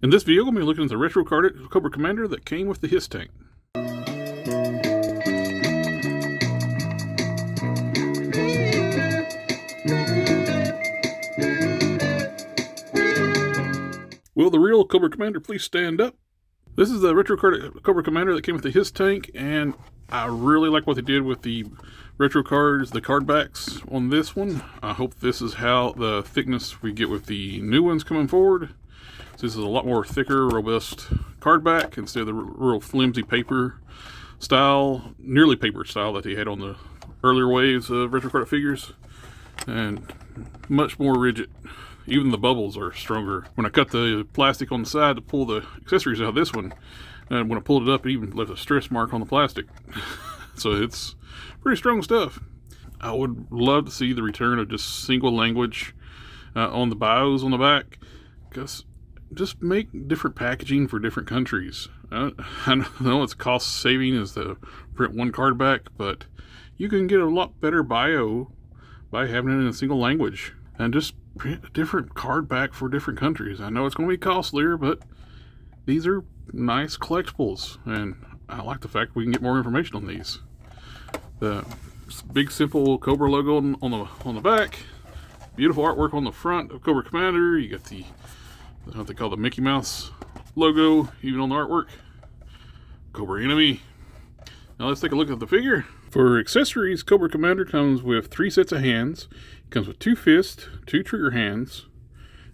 In this video, we'll be looking at the retro Cobra Commander that came with the HISS tank. Will the real Cobra Commander please stand up? This is the retro Cobra Commander that came with the HISS tank, and I really like what they did with the retro cards, the card backs on this one. I hope this is how the thickness we get with the new ones coming forward. So this is a lot more thicker, robust card back instead of the real flimsy paper style, nearly paper style that they had on the earlier waves of retro card figures, and much more rigid. Even the bubbles are stronger. When I cut the plastic on the side to pull the accessories out of this one, and when I pulled it up, it even left a stress mark on the plastic. So it's pretty strong stuff. I would love to see the return of just single language on the bios on the back, because just make different packaging for different countries. I know it's cost saving as to print one card back, but you can get a lot better bio by having it in a single language and just print a different card back for different countries. I know it's going to be costlier, but these are nice collectibles, and I like the fact we can get more information on these. The big simple Cobra logo on the back, beautiful artwork on the front of Cobra Commander. You got the what they call the Mickey Mouse logo even on the artwork. Cobra Enemy. Now let's take a look at the figure. For accessories, Cobra Commander comes with 3 sets of hands. It comes with 2 fists, 2 trigger hands,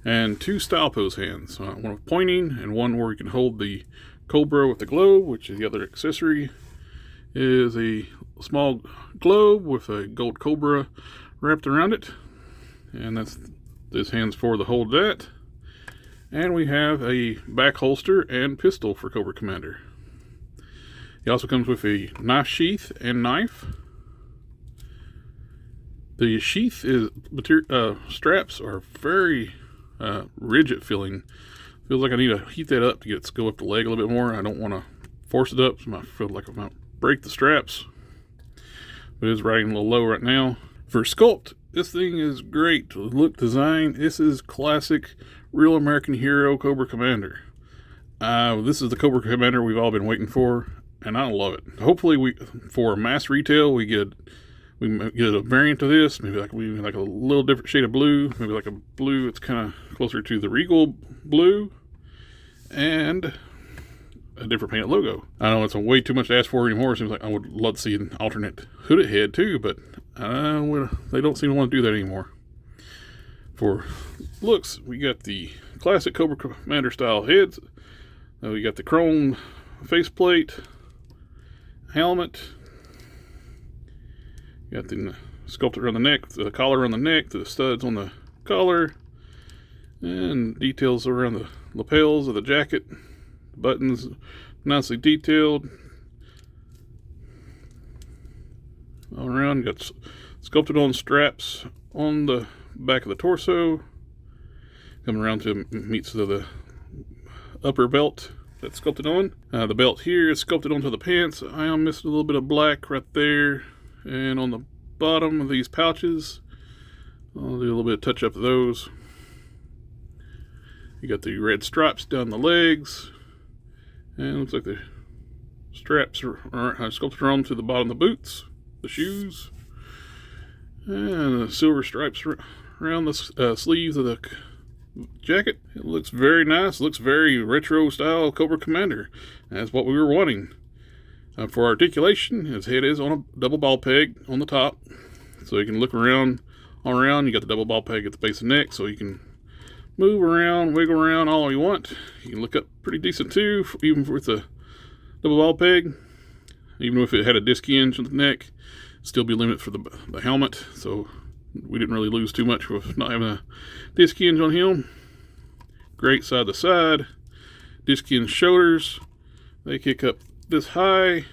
and 2 style pose hands. One with pointing and one where you can hold the Cobra with the globe, which is the other accessory. Is a small globe with a gold Cobra wrapped around it. And that's this hand's for the hold that. And we have a back holster and pistol for Cobra Commander. He also comes with a knife sheath and knife. The sheath straps are very rigid feeling. Feels like I need to heat that up to get it to go up the leg a little bit more. I don't want to force it up, so I feel like I might break the straps. But it's riding a little low right now. For sculpt, this thing is great. Look, design, this is classic real American hero Cobra Commander. This is the Cobra Commander we've all been waiting for, and I love it. Hopefully, for mass retail, we get a variant of this, maybe like a little different shade of blue, maybe like a blue that's kind of closer to the Regal blue, and a different painted logo. I know it's way too much to ask for anymore. It seems like I would love to see an alternate hooded head too, but they don't seem to want to do that anymore. For looks, we got the classic Cobra Commander style heads. We got the chrome faceplate, helmet. You got the sculpted around the neck, the collar on the neck, the studs on the collar, and details around the lapels of the jacket. Buttons nicely detailed. All around, got sculpted on straps on the back of the torso. Coming around to meets the upper belt that's sculpted on. The belt here is sculpted onto the pants. I am missing a little bit of black right there. And on the bottom of these pouches, I'll do a little bit of touch up of those. You got the red stripes down the legs. And it looks like the straps are sculpted on to the bottom of the boots, the shoes. And the silver stripes around the sleeves of the jacket. It looks very nice. It looks very retro style Cobra Commander. That's what we were wanting. For articulation, his head is on a double ball peg on the top. So you can look around, all around. You got the double ball peg at the base of the neck, so you can move around, wiggle around all you want. You can look up pretty decent too, even with the double ball peg. Even if it had a disc hinge on the neck, still be limited for the helmet. So we didn't really lose too much with not having a disc hinge on him. Great side to side. Disc hinge shoulders. They kick up this high.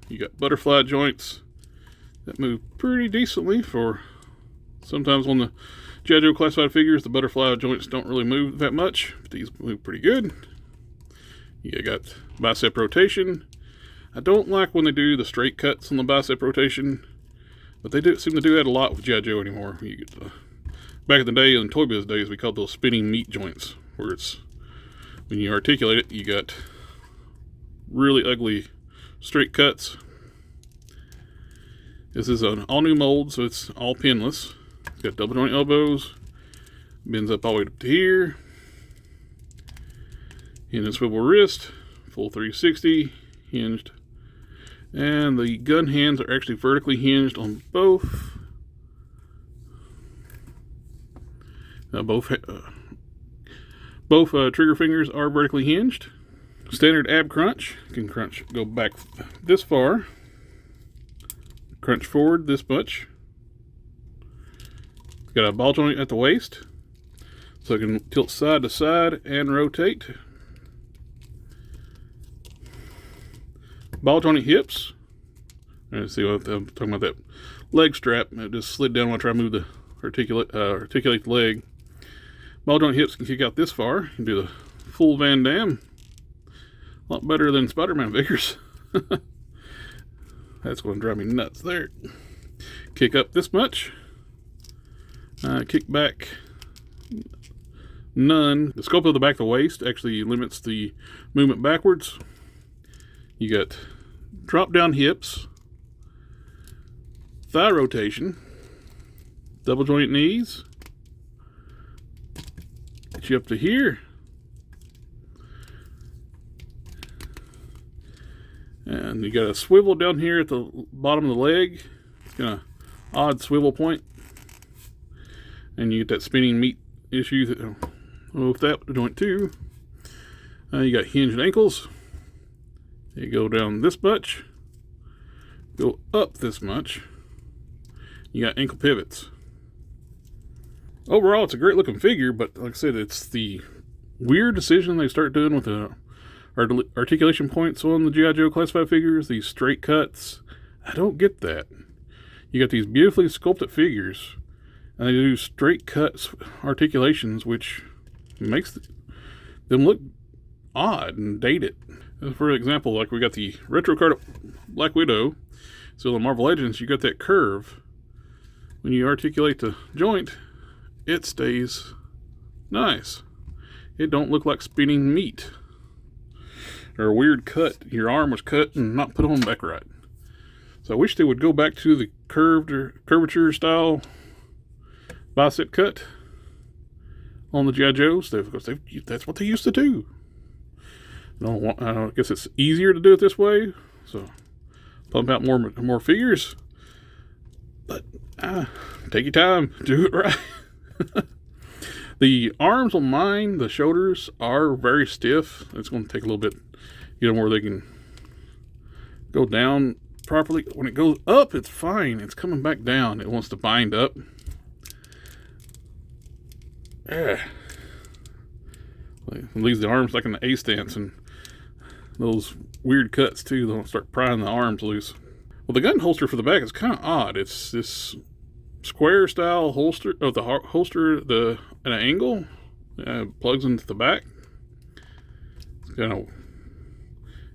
You got butterfly joints that move pretty decently for sometimes on the GIJOE classified figures, the butterfly joints don't really move that much, but these move pretty good. You got bicep rotation. I don't like when they do the straight cuts on the bicep rotation, but they do seem to do that a lot with GIJOE anymore. You get back in the day, in Toy Biz days, we called those spinning meat joints, where it's When you articulate it, you got really ugly straight cuts. This is an all new mold, so it's all pinless. It's got double joint elbows, bends up all the way up to here. Hinge and swivel wrist, full 360, hinged. And the gun hands are actually vertically hinged on both. Both trigger fingers are vertically hinged. Standard ab crunch. You can crunch, go back this far. Crunch forward this much. Got a ball joint at the waist, so it can tilt side to side and rotate. Ball joint hips. Let's see what I'm talking about. That leg strap. It just slid down when I try to move the articulate the leg. Ball joint hips can kick out this far. You can do the full Van Damme. A lot better than Spider-Man figures. That's going to drive me nuts there. Kick up this much. Kick back none. The scope of the back of the waist actually limits the movement backwards. You got drop down hips, thigh rotation, double joint knees, get you up to here. And you got a swivel down here at the bottom of the leg. It's got an odd swivel point. And you get that spinning meat issue with that joint too. You got hinged ankles. You go down this much. Go up this much. You got ankle pivots. Overall, it's a great looking figure, but like I said, it's the weird decision they start doing with the articulation points on the G.I. Joe classified figures, these straight cuts. I don't get that. You got these beautifully sculpted figures, and they do straight cuts articulations, which makes them look odd and dated. For example, like we got the retro card Black Widow. So in Marvel Legends, you got that curve. When you articulate the joint, it stays nice. It don't look like spinning meat or a weird cut. Your arm was cut and not put on back right. So I wish they would go back to the curvature style bicep cut on the G.I. Joes, because that's what they used to do. I guess it's easier to do it this way, so pump out more figures. But take your time, do it right. The arms on mine, the shoulders are very stiff. It's going to take a little bit, where they can go down properly. When it goes up, it's fine. It's coming back down. It wants to bind up. It leaves the arms like in the A stance, and those weird cuts too. They'll start prying the arms loose. Well, the gun holster for the back is kind of odd. It's this square style holster, the holster at an angle, plugs into the back. It's kind of,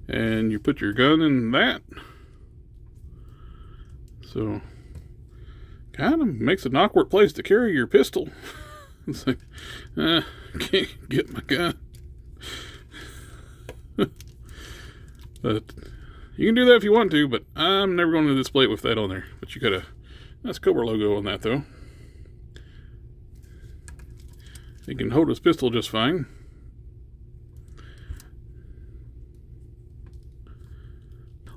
and you put your gun in that. So, kind of makes an awkward place to carry your pistol. It's like, can't get my gun. But you can do that if you want to, but I'm never going to display it with that on there. But you got a nice Cobra logo on that, though. He can hold his pistol just fine.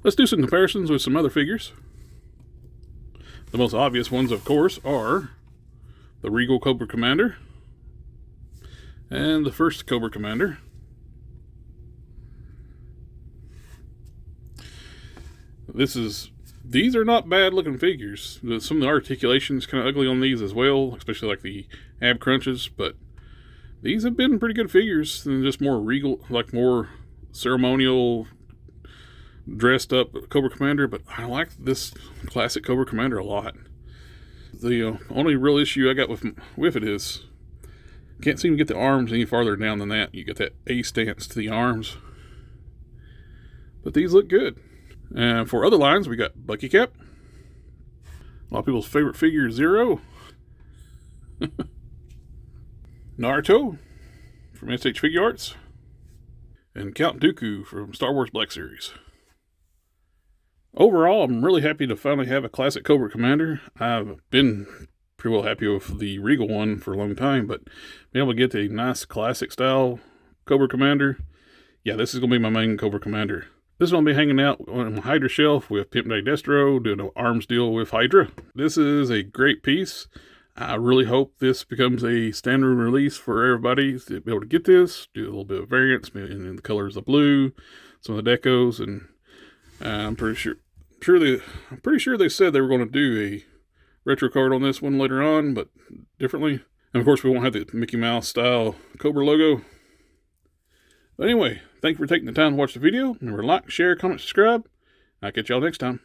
Let's do some comparisons with some other figures. The most obvious ones, of course, are the Regal Cobra Commander and the first Cobra Commander. These are not bad looking figures. Some of the articulation's kind of ugly on these as well, especially like the ab crunches, but these have been pretty good figures and just more regal, like more ceremonial dressed up Cobra Commander. But I like this classic Cobra Commander a lot. The only real issue I got with it is can't seem to get the arms any farther down than that. You get that A stance to the arms, but these look good. And for other lines, we got Bucky Cap, a lot of people's favorite figure, Zero, Naruto from SH Figure Arts, and Count Dooku from Star Wars Black Series. Overall, I'm really happy to finally have a classic Cobra Commander. I've been pretty well happy with the Regal one for a long time, but being able to get a nice classic style Cobra Commander, yeah, this is going to be my main Cobra Commander. This is going to be hanging out on my Hydra shelf with Pimp Day Destro, doing an arms deal with Hydra. This is a great piece. I really hope this becomes a standard release for everybody to be able to get this, do a little bit of variance in the colors of blue, some of the decos, and I'm pretty sure they said they were going to do a retro card on this one later on, but differently. And of course, we won't have the Mickey Mouse style Cobra logo. But anyway, thank you for taking the time to watch the video. Remember to like, share, comment, subscribe. I'll catch y'all next time.